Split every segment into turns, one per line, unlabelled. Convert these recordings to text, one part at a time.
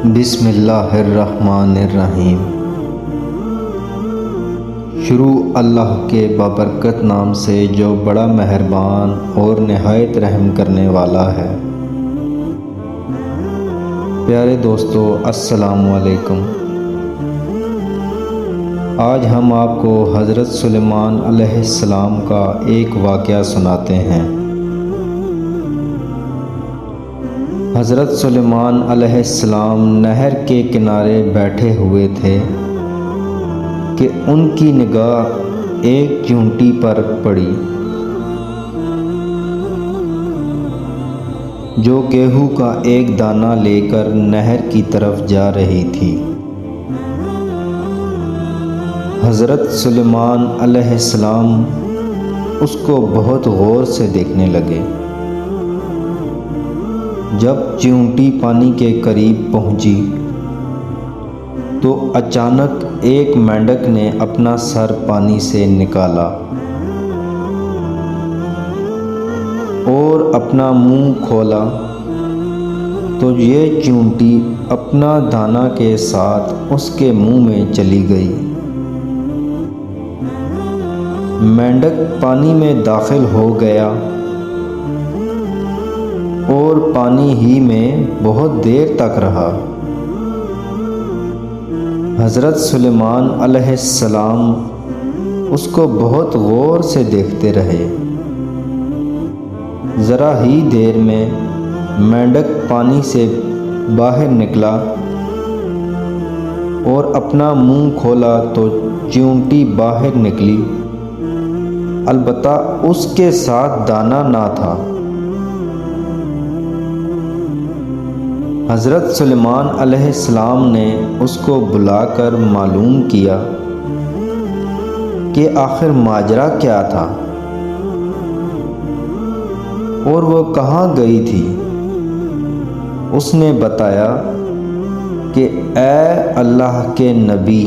بسم اللہ الرحمن الرحیم۔ شروع اللہ کے بابرکت نام سے جو بڑا مہربان اور نہایت رحم کرنے والا ہے۔ پیارے دوستو، السلام علیکم۔ آج ہم آپ کو حضرت سلیمان علیہ السلام کا ایک واقعہ سناتے ہیں۔ حضرت سلیمان علیہ السلام نہر کے کنارے بیٹھے ہوئے تھے کہ ان کی نگاہ ایک چیونٹی پر پڑی جو گیہوں کا ایک دانہ لے کر نہر کی طرف جا رہی تھی۔ حضرت سلیمان علیہ السلام اس کو بہت غور سے دیکھنے لگے۔ جب چیونٹی پانی کے قریب پہنچی تو اچانک ایک مینڈک نے اپنا سر پانی سے نکالا اور اپنا منہ کھولا تو یہ چیونٹی اپنا دانہ کے ساتھ اس کے منہ میں چلی گئی۔ مینڈک پانی میں داخل ہو گیا اور پانی ہی میں بہت دیر تک رہا۔ حضرت سلیمان علیہ السلام اس کو بہت غور سے دیکھتے رہے۔ ذرا ہی دیر میں مینڈک پانی سے باہر نکلا اور اپنا منہ کھولا تو چیونٹی باہر نکلی، البتہ اس کے ساتھ دانہ نہ تھا۔ حضرت سلیمان علیہ السلام نے اس کو بلا کر معلوم کیا کہ آخر ماجرا کیا تھا اور وہ کہاں گئی تھی۔ اس نے بتایا کہ اے اللہ کے نبی،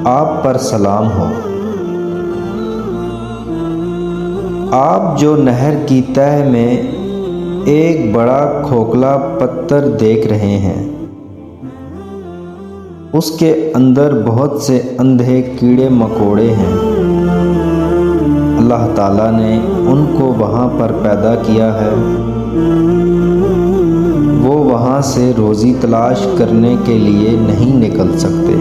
آپ پر سلام ہو، آپ جو نہر کی تہہ میں ایک بڑا کھوکھلا پتھر دیکھ رہے ہیں، اس کے اندر بہت سے اندھے کیڑے مکوڑے ہیں۔ اللہ تعالیٰ نے ان کو وہاں پر پیدا کیا ہے۔ وہ وہاں سے روزی تلاش کرنے کے لیے نہیں نکل سکتے۔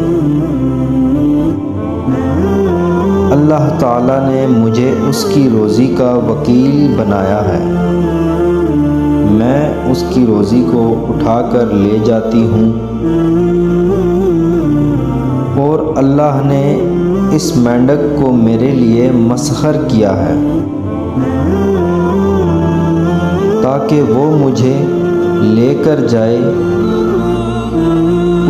اللہ تعالیٰ نے مجھے اس کی روزی کا وکیل بنایا ہے۔ میں اس کی روزی کو اٹھا کر لے جاتی ہوں اور اللہ نے اس مینڈک کو میرے لیے مسخر کیا ہے تاکہ وہ مجھے لے کر جائے۔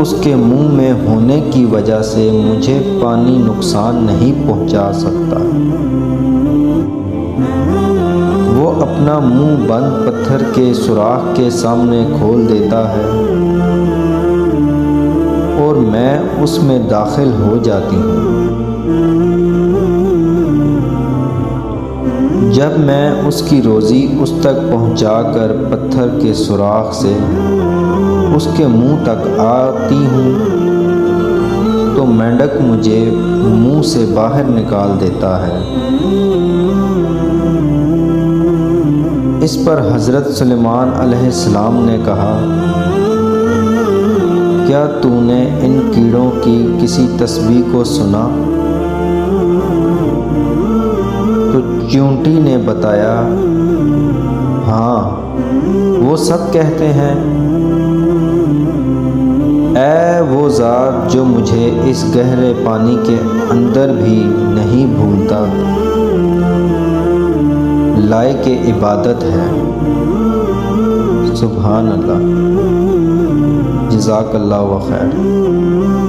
اس کے منہ میں ہونے کی وجہ سے مجھے پانی نقصان نہیں پہنچا سکتا۔ وہ اپنا منہ بند پتھر کے سوراخ کے سامنے کھول دیتا ہے اور میں اس میں داخل ہو جاتی ہوں۔ جب میں اس کی روزی اس تک پہنچا کر پتھر کے سوراخ سے اس کے منہ تک آتی ہوں تو مینڈک مجھے منہ سے باہر نکال دیتا ہے۔ اس پر حضرت سلیمان علیہ السلام نے کہا، کیا تو نے ان کیڑوں کی کسی تسبیح کو سنا؟ تو چیونٹی نے بتایا، ہاں، وہ سب کہتے ہیں، اے وہ ذات جو مجھے اس گہرے پانی کے اندر بھی نہیں بھولتا، لائق عبادت ہے۔ سبحان اللہ، جزاک اللہ خیر۔